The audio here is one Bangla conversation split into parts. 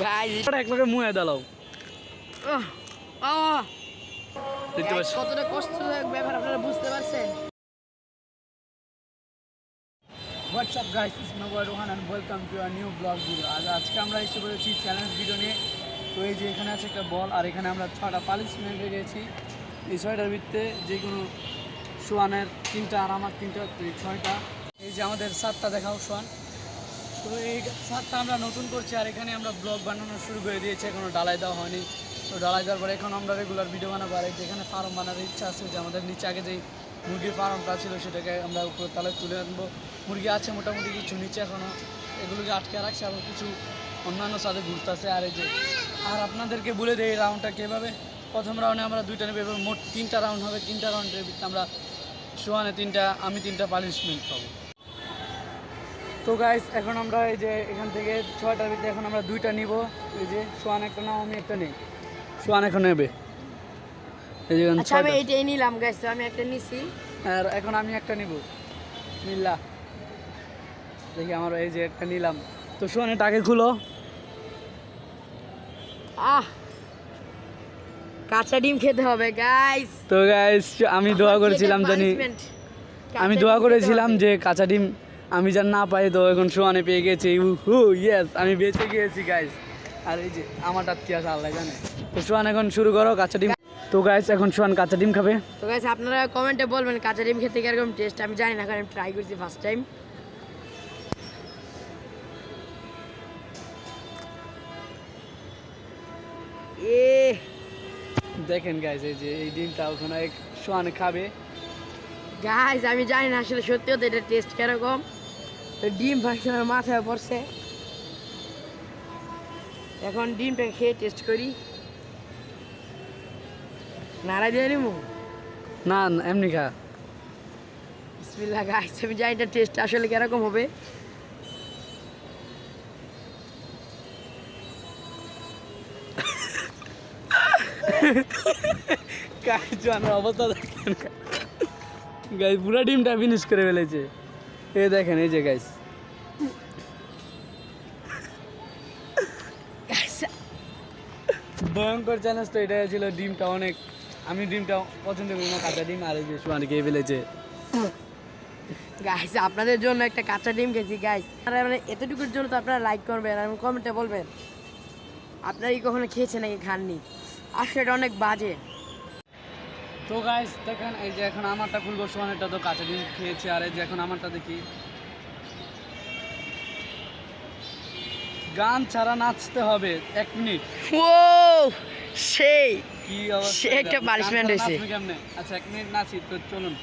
গাইস এক লগে মুয়ে দালাও দেখতে গাইস পাচ্ছ কতটা কষ্টদায়ক ব্যাপার আপনারা বুঝতে পারছেন। What's up guys, it's my boy Rohan and welcome to a new blog video. আজকে আমরা এসে পড়েছি চ্যালেঞ্জ ভিডিও নিয়ে। তো এই যে এখানে আছে একটা বল আর এখানে আমরা 6টা পানিশমেন্ট রেখেছি। এই 6টার ভিত্তিতে যে কোনো সোয়ানের 3টা আর আমার 3টা, 6টা। এই যে আমাদের 7টা দেখাও সোয়ান। তো এই 7টা আমরা নতুন করছি আর এখানে আমরা ব্লগ বানানো শুরু করে দিয়েছি, এখনও ডালাই দেওয়া হয়নি। তো ডালাই দেওয়ার পরে এখন আমরা রেগুলার ভিডিও বানাবো। আর যেখানে ফার্ম বানানোর ইচ্ছা আছে, যে আমাদের নিচে আগে যেই মুরগির ফার্মটা ছিল সেটাকে আমরা উপরে তালে তুলে আনবো। মুরগি আছে মোটামুটি কিছু, নিচে এখনও এগুলোকে আটকে রাখছে, আবার কিছু অন্যান্য সাথে ঘুরতেছে। আর এই যে আর আপনাদেরকে বলে দিই এই রাউন্ডটা কীভাবে। প্রথম রাউন্ডে আমরা 2টা নেব, এবার মোট 3টা রাউন্ড হবে। 3টা রাউন্ডের ভিতরে আমরা সোয়ানে 3টা, আমি 3টা পানিশমেন্ট পাবো। তো গাইস এখন আমরা এই যে এখান থেকে 6টার ভিতরে এখন আমরা 2টা নিব। এই যে সোয়ান একটা নাও, আমি একটা নেই, সোয়ান এখন নেবে। এই যে আচ্ছা আমি এইটাই নিলাম গাইস, তো আমি একটা নিছি আর এখন আমি একটা নিব। মিল্লা দেখি আমার এই যে একটা নিলাম। তো সোয়ান এটা আগে খুলো। কাঁচা ডিম খেতে হবে গাইস। তো গাইস আমি দোয়া করেছিলাম জানি, আমি দোয়া করেছিলাম যে কাঁচা ডিম আমি যেন না পাই। তো এখন সোয়ানে পেয়ে গেছি, ইয়েস আমি বেঁচে গিয়েছি গাইস। আর এই যে আমারটা কি আছে আল্লাহ জানে। তো সোয়ান এখন শুরু করো কাঁচা ডিম। তো গাইস এখন সোয়ান কাঁচা ডিম খাবে। তো গাইস আপনারা কমেন্টে বলবেন কাঁচা ডিম খেতে কিরকম টেস্ট। আমি জানি না, কারণ আমি ট্রাই করছি ফার্স্ট টাইম। দেখেন গাইস এই যে এই ডিমটা ওখানে সোয়ান খাবে। গাইস আমি জানি না আসলে সত্যি তো এটা টেস্ট কিরকম। তো ডিম ভাঙছে আমার মাথায় পড়ছে, এখন ডিমটা খেয়ে টেস্ট করি। নাড়া দিয়ে নিবো না এমনি খা। বিসমিল্লাহ। গাইস আমি জানি এটা টেস্ট আসলে কিরকম হবে। গাইস সোয়ানের অবস্থা দেখেন গাইস, পুরো ডিমটা ফিনিশ করে ফেলেছে। এই দেখেন এই যে গাইস, ভয়ঙ্কর চ্যালেঞ্জ তো এটাই ছিল। ডিমটা অনেক, আমি ডিমটা পছন্দ করি না কাঁচা ডিম। আর এই যে সোয়ান খেয়ে ফেলেছে। গাইস আপনাদের জন্য একটা কাঁচা ডিম খেয়েছি গাইস। আর মানে এতটুকুর জন্য তো আপনারা লাইক করবেন আর কমেন্টে বলবেন আপনারা কি কখনো খেয়েছেন নাকি খাননি। আসলে এটা অনেক বাজে। তো গাইস দেখেন এই যে এখন আমারটা খুলবো। সোয়ানেরটা তো কাঁচা ডিম খেয়েছে। আর এই যে এখন আমারটা দেখি। গান ছাড়া নাচতে হবে 1 মিনিট। ও সেই কি সে একটা punishment হয়েছে। কেমনে? আচ্ছা 1 মিনিট নাচি, তো চলুন।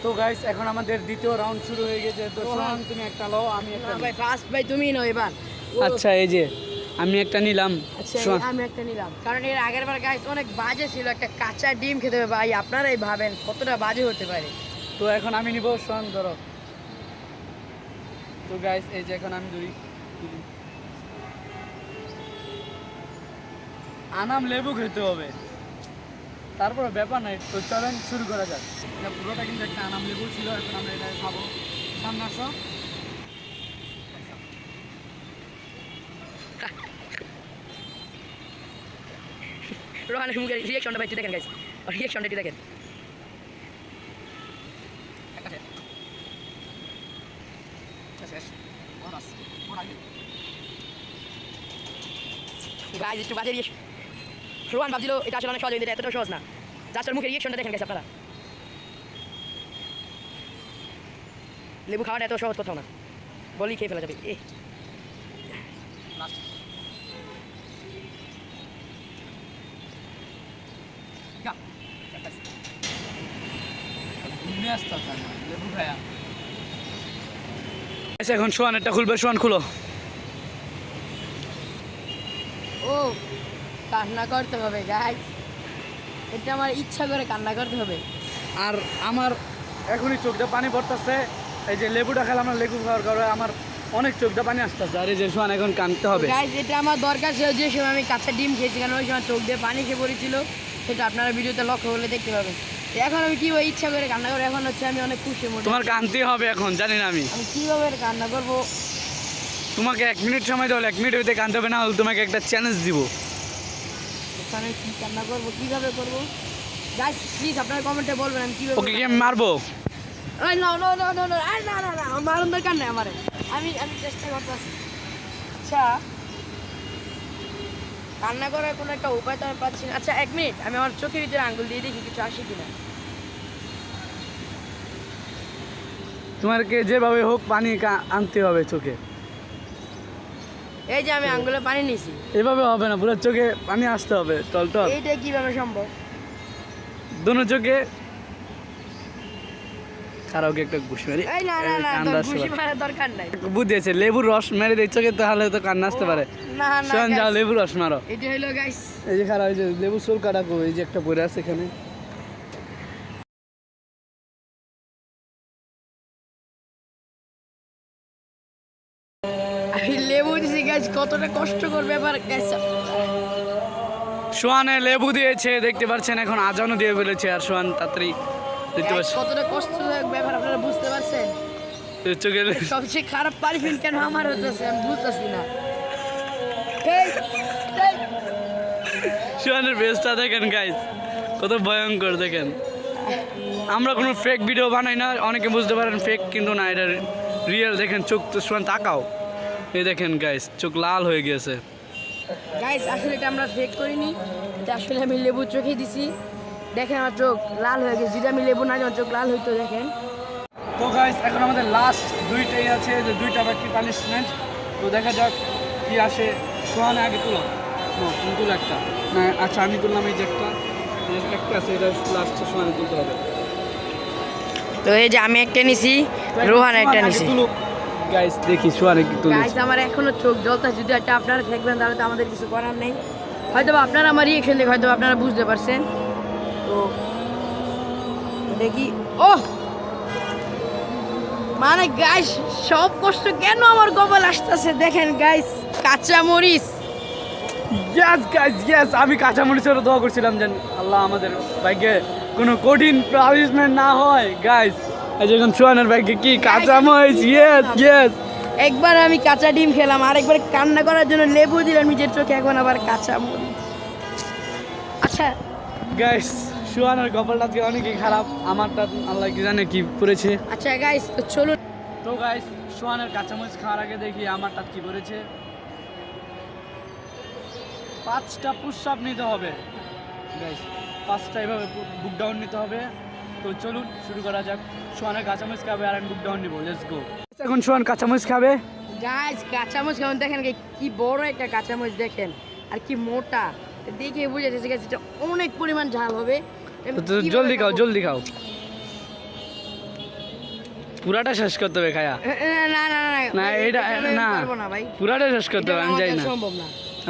তো গাইস এখন আমাদের দ্বিতীয় রাউন্ড শুরু হয়ে গেছে। তো সোহান তুমি একটা লও, আমি একটা ভাই ফার্স্ট ভাই তুমি নাও এবার। আচ্ছা এই যে আমি একটা নিলাম। আচ্ছা আমি একটা নিলাম, কারণ এর আগের বার গাইস অনেক বাজে ছিল। একটা কাঁচা ডিম খেতে হবে ভাই, আপনারাই ভাবেন কতটা বাজে হতে পারে। তো এখন আমি নিব, সোহান ধরো। তো গাইস এই যে এখন আমি ধরি। আনাম লেবু খেতে হবে, তারপরে ব্যাপার নাই। তো চলেন শুরু করা যাক। এটা পুরোটা কিন্তু একটা আনাম লেবু ছিল, এখন আমরা এটা খাবো। সামনে আসো। রোহানের মুখের রিঅ্যাকশনটা ভাই দেখেন গাইস, রিঅ্যাকশনটা দেখেন। গাইস একটু বাজে রিঅ্যাকশন। রোহান ভাবছিল এটা আসলে অনেক সহজ, এটা এতটাও সহজ না। জাস্ট মুখের রিঅ্যাকশনটা দেখেন গাইস আপনারা। লেবু খাওয়াটা এত সহজ কোথাও না, বলি খেয়ে ফেলা যাবে। এখন সোয়ানেরটা খুলবে। সোয়ান খুলো। ও কান্না করতে হবে গাইস, এটা আমার ইচ্ছা করে কান্না করতে হবে। আর আমার এখনই চোখটা পানি পড়তেছে। এই যে লেবুটা খেলে আমার লেবু খাওয়ার কারণে আমার অনেক চোখটা পানি আসতেছে। আর এই যে সোয়ান এখন কাঁদতে হবে। গাইস এটা আমার দরকার ছিল যে সময় আমি কাঁচা ডিম খেয়েছি, কারণ ওই সময় চোখ দিয়ে পানি খেয়ে পড়েছিল। সেটা আপনারা ভিডিওতে লক্ষ্য করলে দেখতে পাবেন। এখন আমি কিভাবে ইচ্ছা করে কান্না করবো, এখন হচ্ছে আমি অনেক খুশি মনে তোমার কাঁদতে হবে এখন, জানি না আমি। আমি কিভাবে কান্না করবো। তোমাকে 1 মিনিট সময় দেবো, 1 মিনিট হইতে কাঁদতে হবে, না হলে তোমাকে একটা চ্যালেঞ্জ দিব। ওখানে কি কান্না করবো, কিভাবে করবো গাইস প্লিজ আপনারা কমেন্টে বলবেন আমি কিভাবে। ওকে কি আমি মারবো? না না না না না না না না না আমার মারার দরকার নেই আমারে, আমি আমি চেষ্টা করতেছি। আচ্ছা কান্না করার কোনো একটা উপায় তো আমি পাচ্ছি না। আচ্ছা 1 মিনিট আমি আমার চোখের ভিতরে আঙ্গুল দিয়ে দেখি কিছু আসে কিনা। তোমাকে যেভাবে হোক পানি আনতে হবে চোখে। এই যে আমি আঙ্গুলে পানি নিছি, এভাবে হবে না, পুরো চোখে পানি আসতে হবে টল টল। এইটা কিভাবে সম্ভব? দোনো চোখে। কারোকে একটা ঘুষ মেরে এই না না না কান্না তোর আসতে ঘুষি পারে। মারার দরকার নাই। বুদ্ধি আছে, লেবুর রস মেরে দিই চোখে, তাহলে তো কান্না আসতে পারে। না না শোন যাও, guys, লেবুর রস মারো। এটা হলো গাইস এই যে খারাপ, এই যে লেবু চুল কাটা কো, এই যে একটা পড়ে আছে এখানে। আমি লেবু দিছি গাইস, কতটা কষ্টকর ব্যাপার গাইস। সোহানে লেবু দিয়েছে দেখতে পাচ্ছেন, এখন আজানও দিয়ে ফেলেছে। আর সোহান তাড়াতাড়ি দেখতে পাচ্ছেন কতটা কষ্টদায়ক ব্যাপার আপনারা বুঝতে পারছেন। চোখে। সবচেয়ে খারাপ পানিশমেন্ট কেন আমার হতেছে আমি বুঝতেছি না। এই, এই, সোহানের বেস্টটা দেখেন গাইস, কত ভয়ঙ্কর দেখেন। আমরা কোনো ফেক ভিডিও বানাই না, অনেকে বুঝতে পারেন ফেক, কিন্তু না, এটা রিয়েল। দেখেন চোখ তো সোহান তাকাও, এই দেখেন গাইস চোখ লাল হয়ে গিয়েছে। গাইস আসলে এটা আমরা ফেক করিনি, এটা আসলে আমি লেবু চোখে দিছি। দেখেন আমার চোখ লাল হয়ে গেছে, যদি আমি লেবু না আমার চোখ লাল হইতো। দেখেন তো গাইস এখন আমাদের লাস্ট দুইটাই আছে, যে দুইটা বাকি পানিশমেন্ট। তো দেখা যাক কি আসে। সোহানে আগে তুলো, তুমি তুলো একটা। না আচ্ছা আমি তুললাম, এই যে একটা আছে, এটা লাস্টে সোহানে তুলতে হবে। তো এই যে আমি একটা নিছি, রোহান একটা নিছি। গাইস দেখি সোহানে কি তুলে। গাইস আমার এখনো চোখ জ্বলতা, যদি একটা আপনারা থাকবেন তাহলে তো আমাদের কিছু করার নেই। হয়তো বা আপনারা আমার রিয়েকশন দেখে হয়তো আপনারা বুঝতে পারছেন। তো দেখি, ও মানে গাইস সব কষ্ট কেন আমার কপাল আসতেছে। দেখেন গাইস কাঁচা মরিচ। ইয়েস গাইস ইয়েস, আমি কাঁচামরিচের দোয়া করছিলাম যেন আল্লাহ আমাদের ভাগ্যে কোনো কঠিন পানিশমেন্ট না হয়। গাইস এই যখন সোহানের ভাগ্যে কি কাঁচামরিচ। ইয়েস ইয়েস, একবার আমি কাঁচা ডিম খেলাম, আরেকবার কান্না করার জন্য লেবু দিলাম নিজের চোখে, এখন আবার কাঁচা মরিচ। আচ্ছা গাইস সোহানের কপালটা আজকে অনেকই খারাপ, আমারটা আল্লাহ কি জানে কি করেছে। আচ্ছা গাইস তো চলুন। তো গাইস সোহানের কাঁচামরিচ খাওয়ার আগে দেখি আমারটা কি করেছে। 5টা পুশ আপ নিতে হবে গাইস, 5টা এভাবে বুক ডাউন নিতে হবে। তো চলুন শুরু করা যাক। সোহানের কাঁচামরিচ খাবে আর আমি বুক ডাউন নিব, লেটস গো। এখন সোহান কাঁচামরিচ খাবে। গাইস কাঁচামরিচ কেমন দেখেন, কি বড় একটা কাঁচামরিচ দেখেন, আর কি মোটা, দেখে বুঝে যাচ্ছে গাইস এটা অনেক পরিমাণ ঝাল হবে। আমি তো কিভাবে জলদি খাও খাবো? জলদি খাও, পুরাটা শেষ করতে হবে খায়া। না না না না এটা আমি না, পারবো না ভাই, পুরাটা শেষ করতে হবে, আমি এটা যাই আমার না। দ্বারা সম্ভব না।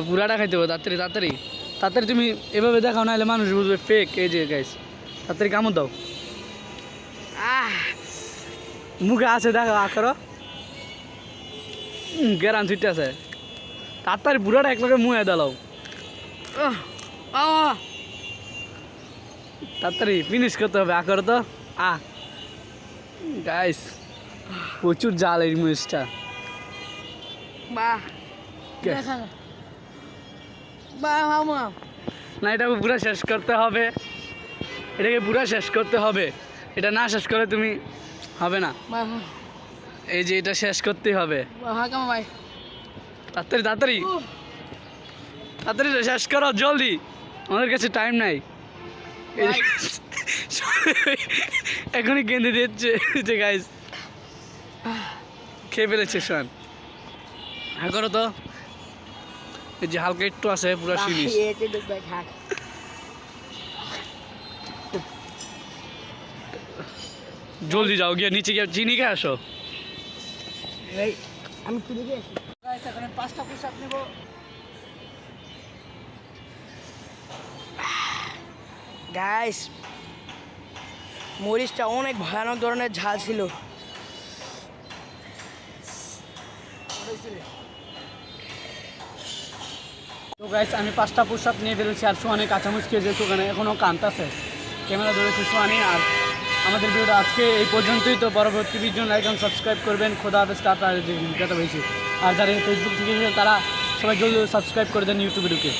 পুরাটা খাইতে হবে, তাড়াতাড়ি তাড়াতাড়ি তাড়াতাড়ি। তুমি এভাবে দেখাও, নাহলে মানুষ বুঝবে ফেক। এই যে গাইস তাড়াতাড়ি কামড় দাও, আহ মুখে আছে দেখো, আ করো, গেরান ছুটে আছে। তাড়াতাড়ি পুরাটা এক লগে মুয়ে দাও, আহ, আহ, তাড়াতাড়ি ফিনিশ করতে হবে। আ করো তো, আ গাইস প্রচুর জাল এই মরিচটা। বাহ কে? দেখা না। বাহ মামা না এটাকে পুরো শেষ করতে হবে, এটাকে পুরো শেষ করতে হবে, এটা না শেষ করে তুমি হবে না। বাহ এই যে এটা শেষ করতেই হবে, বাহ কামা ভাই, তাড়াতাড়ি তাড়াতাড়ি তাড়াতাড়ি শেষ করো জলদি, আমাদের কাছে টাইম নাই। এই যে এখনই কেঁদে দিচ্ছে যে গাইস খেয়ে ফেলেছে সোহান। হ্যাঁ করো তো, এই যে হালকা একটু আছে, পুরো ফিনিশ। এতে ডুববে খাক। জলদি যাও, গিয়ে নিচে গিয়ে চিনি খেয়ে আসো। এই আমি তুলে দিয়ে আসি। গাইস এখন 5টা পুশ আপ নেব। গাইস মরিচটা অনেক ভয়ানক ধরনের ঝাল ছিল। তো গাইস আমি 5টা পুশ আপ নিয়ে বেরোচ্ছি, আর সোহানে কাঁচামরিচ খেয়ে যেহেতু ওখানে এখনও কাঁদতেছে, ক্যামেরা ধরেছে সোহানি। আর আমাদের ভিডিওটা আজকে এই পর্যন্তই। তো পরবর্তী ভিডিও লাইক এবং সাবস্ক্রাইব করবেন। খোদা হাফেজ, টাটা। যে ভিডিওটা হয়েছে আর যারা ফেসবুক থেকে এসেছে তারা সবাই জলদি সাবস্ক্রাইব করে দেন ইউটিউবে ঢুকে।